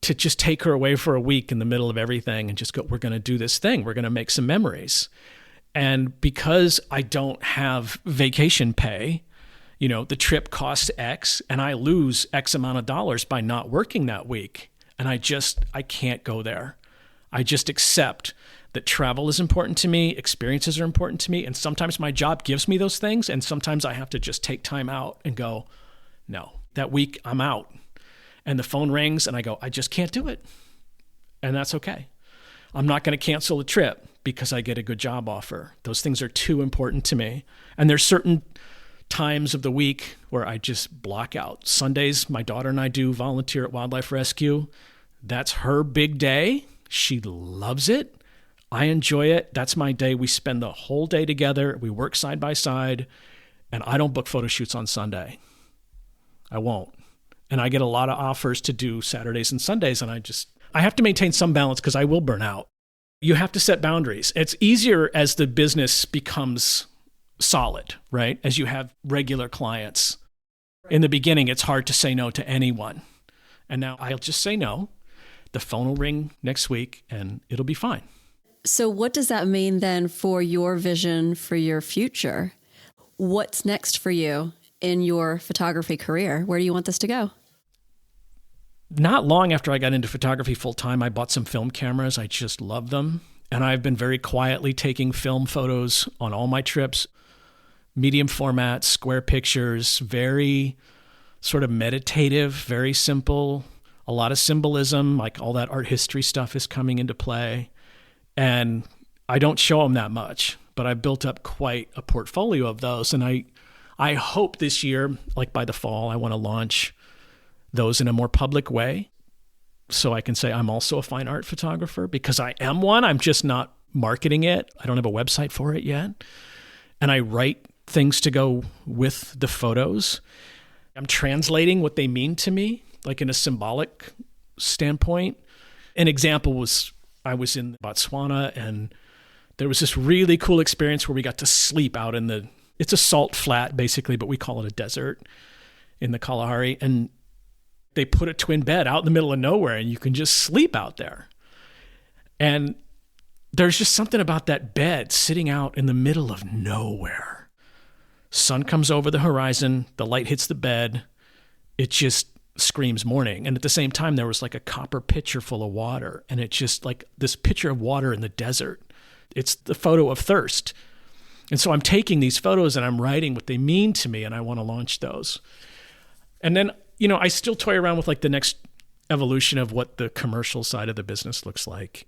to just take her away for a week in the middle of everything and just go, we're going to do this thing. We're going to make some memories. And because I don't have vacation pay, The trip costs X and I lose X amount of dollars by not working that week. And I can't go there. I just accept that travel is important to me, experiences are important to me, and sometimes my job gives me those things, and sometimes I have to just take time out and go, no, that week I'm out. And the phone rings and I go, I just can't do it. And that's okay. I'm not going to cancel the trip because I get a good job offer. Those things are too important to me. And there's certain times of the week where I just block out. Sundays, my daughter and I do volunteer at Wildlife Rescue. That's her big day. She loves it. I enjoy it. That's my day. We spend the whole day together. We work side by side. And I don't book photo shoots on Sunday. I won't. And I get a lot of offers to do Saturdays and Sundays. And I have to maintain some balance because I will burn out. You have to set boundaries. It's easier as the business becomes solid, right? As you have regular clients. In the beginning, it's hard to say no to anyone. And now I'll just say no. The phone will ring next week and it'll be fine. So what does that mean then for your vision for your future? What's next for you in your photography career? Where do you want this to go? Not long after I got into photography full time, I bought some film cameras. I just love them. And I've been very quietly taking film photos on all my trips, medium format, square pictures, very sort of meditative, very simple, a lot of symbolism, like all that art history stuff is coming into play. And I don't show them that much, but I've built up quite a portfolio of those. And I hope this year, like by the fall, I want to launch those in a more public way so I can say I'm also a fine art photographer, because I am one. I'm just not marketing it. I don't have a website for it yet. And I write things to go with the photos. I'm translating what they mean to me, like in a symbolic standpoint. An example was I was in Botswana, and there was this really cool experience where we got to sleep out in it's a salt flat basically, but we call it a desert in the Kalahari. And they put a twin bed out in the middle of nowhere and you can just sleep out there. And there's just something about that bed sitting out in the middle of nowhere. Sun comes over the horizon, the light hits the bed. It just screams morning. And at the same time, there was like a copper pitcher full of water. And it's just like this pitcher of water in the desert. It's the photo of thirst. And so I'm taking these photos and I'm writing what they mean to me, and I want to launch those. And then, I still toy around with like the next evolution of what the commercial side of the business looks like.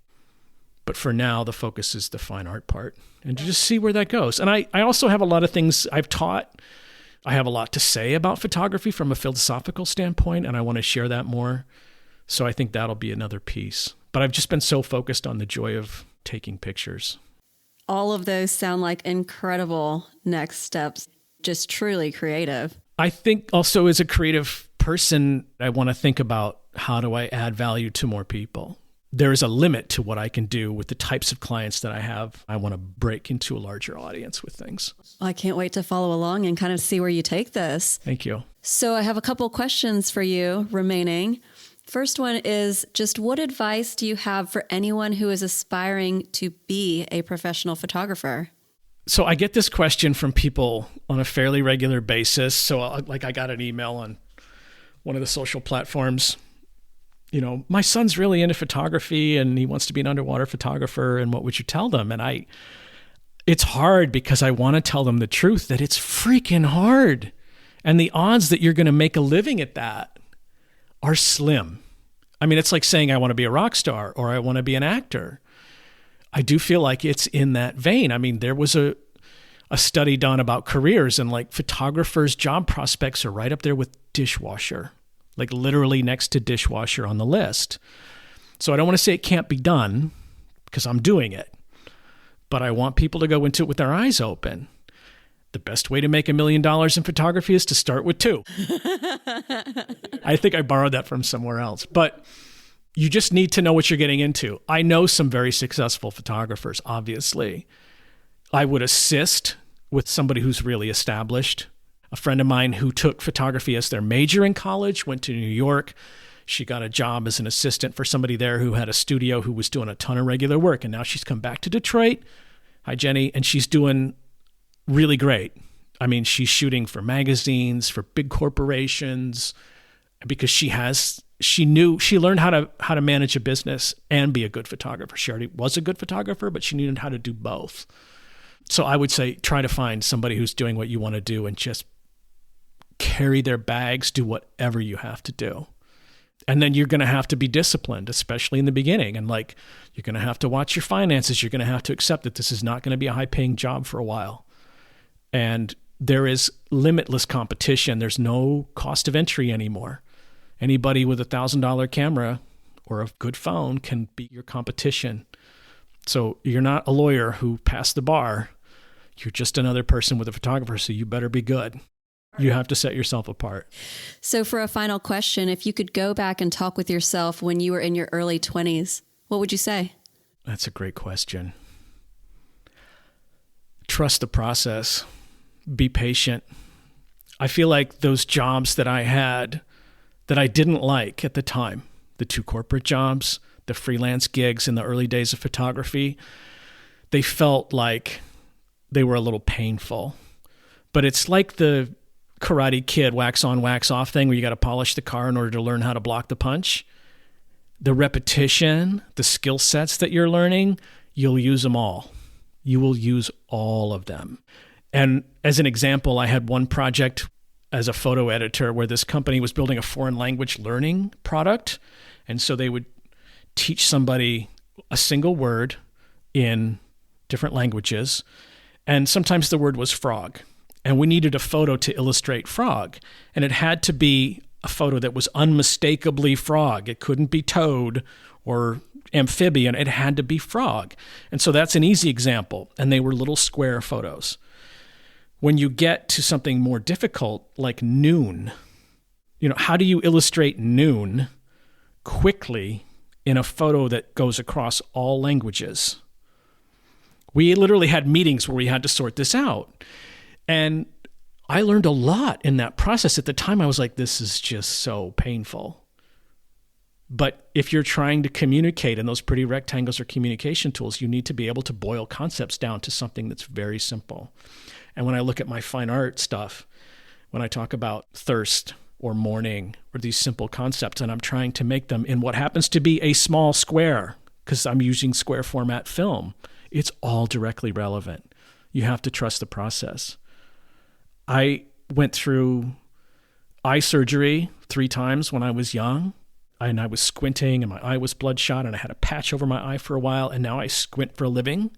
But for now, the focus is the fine art part, and to just see where that goes. And I also have a lot of things I've taught. I have a lot to say about photography from a philosophical standpoint, and I want to share that more. So I think that'll be another piece. But I've just been so focused on the joy of taking pictures. All of those sound like incredible next steps, just truly creative. I think also as a creative person, I want to think about how do I add value to more people. There is a limit to what I can do with the types of clients that I have. I want to break into a larger audience with things. I can't wait to follow along and kind of see where you take this. Thank you. So I have a couple questions for you remaining. First one is just what advice do you have for anyone who is aspiring to be a professional photographer? So I get this question from people on a fairly regular basis. So I got an email on one of the social platforms. My son's really into photography and he wants to be an underwater photographer. And what would you tell them? And it's hard because I want to tell them the truth that it's freaking hard. And the odds that you're going to make a living at that are slim. I mean, it's like saying I want to be a rock star or I want to be an actor. I do feel like it's in that vein. I mean, there was a study done about careers, and like photographers' job prospects are right up there with dishwasher, like literally next to dishwasher on the list. So I don't want to say it can't be done because I'm doing it, but I want people to go into it with their eyes open. The best way to make $1 million in photography is to start with 2. I think I borrowed that from somewhere else, but you just need to know what you're getting into. I know some very successful photographers, obviously. I would assist with somebody who's really established. A friend of mine who took photography as their major in college went to New York. She got a job as an assistant for somebody there who had a studio who was doing a ton of regular work. And now she's come back to Detroit. Hi, Jenny. And she's doing really great. I mean, she's shooting for magazines, for big corporations, because she learned how to manage a business and be a good photographer. She already was a good photographer, but she needed how to do both. So I would say try to find somebody who's doing what you want to do and just carry their bags, do whatever you have to do. And then you're going to have to be disciplined, especially in the beginning. And like, you're going to have to watch your finances. You're going to have to accept that this is not going to be a high-paying job for a while. And there is limitless competition. There's no cost of entry anymore. Anybody with $1,000 camera or a good phone can beat your competition. So you're not a lawyer who passed the bar. You're just another person with a photographer, so you better be good. You have to set yourself apart. So for a final question, if you could go back and talk with yourself when you were in your early 20s, what would you say? That's a great question. Trust the process. Be patient. I feel like those jobs that I had that I didn't like at the time, the 2 corporate jobs, the freelance gigs in the early days of photography, they felt like they were a little painful. But it's like the Karate Kid wax on, wax off thing where you got to polish the car in order to learn how to block the punch. The repetition, the skill sets that you're learning, you'll use them all. You will use all of them. And as an example, I had one project as a photo editor where this company was building a foreign language learning product. And so they would teach somebody a single word in different languages. And sometimes the word was frog. And we needed a photo to illustrate frog. And it had to be a photo that was unmistakably frog. It couldn't be toad or amphibian. It had to be frog. And so that's an easy example. And they were little square photos. When you get to something more difficult, like noon, how do you illustrate noon quickly in a photo that goes across all languages? We literally had meetings where we had to sort this out. And I learned a lot in that process. At the time, I was like, this is just so painful. But if you're trying to communicate, and those pretty rectangles are communication tools, you need to be able to boil concepts down to something that's very simple. And when I look at my fine art stuff, when I talk about thirst or mourning or these simple concepts, and I'm trying to make them in what happens to be a small square, because I'm using square format film, it's all directly relevant. You have to trust the process. I went through eye surgery 3 times when I was young, and I was squinting and my eye was bloodshot and I had a patch over my eye for a while, and now I squint for a living.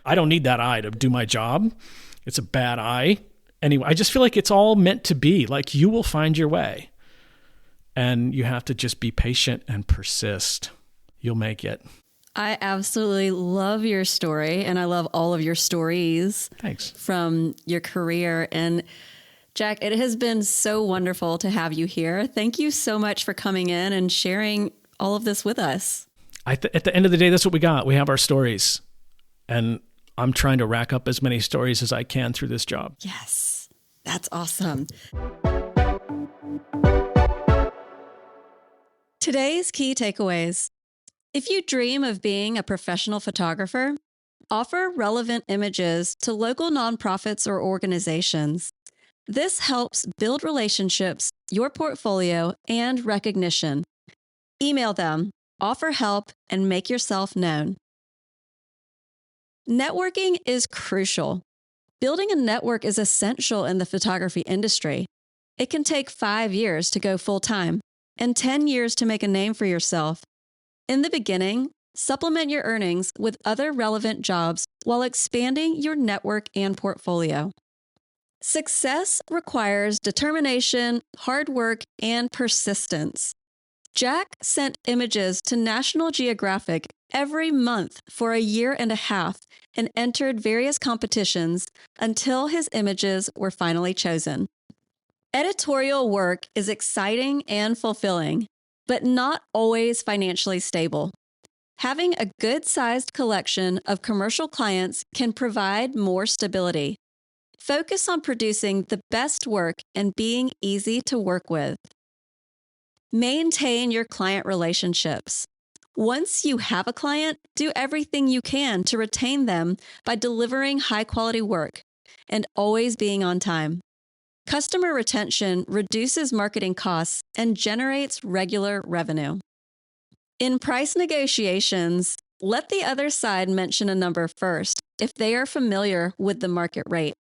I don't need that eye to do my job. It's a bad eye. Anyway, I just feel like it's all meant to be. Like, you will find your way. And you have to just be patient and persist. You'll make it. I absolutely love your story, and I love all of your stories. Thanks. From your career. And Jack, it has been so wonderful to have you here. Thank you so much for coming in and sharing all of this with us. At the end of the day, that's what we got. We have our stories. And I'm trying to rack up as many stories as I can through this job. Yes, that's awesome. Today's key takeaways. If you dream of being a professional photographer, offer relevant images to local nonprofits or organizations. This helps build relationships, your portfolio, and recognition. Email them, offer help, and make yourself known. Networking is crucial. Building a network is essential in the photography industry. It can take 5 years to go full-time and 10 years to make a name for yourself. In the beginning, supplement your earnings with other relevant jobs while expanding your network and portfolio. Success requires determination, hard work, and persistence. Jack sent images to National Geographic every month for 1.5 years and entered various competitions until his images were finally chosen. Editorial work is exciting and fulfilling, but not always financially stable. Having a good-sized collection of commercial clients can provide more stability. Focus on producing the best work and being easy to work with. Maintain your client relationships. Once you have a client, do everything you can to retain them by delivering high-quality work, and always being on time. Customer retention reduces marketing costs and generates regular revenue. In price negotiations, let the other side mention a number first if they are familiar with the market rate.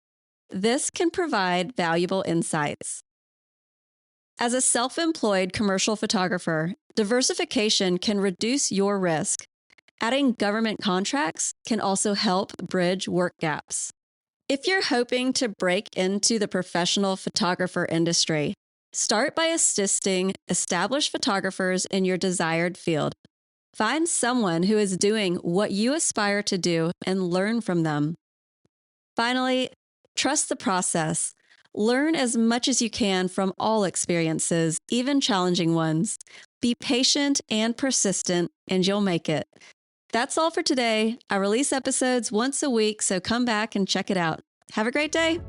This can provide valuable insights. As a self-employed commercial photographer, diversification can reduce your risk. Adding government contracts can also help bridge work gaps. If you're hoping to break into the professional photographer industry, start by assisting established photographers in your desired field. Find someone who is doing what you aspire to do and learn from them. Finally, trust the process. Learn as much as you can from all experiences, even challenging ones. Be patient and persistent, and you'll make it. That's all for today. I release episodes once a week, so come back and check it out. Have a great day.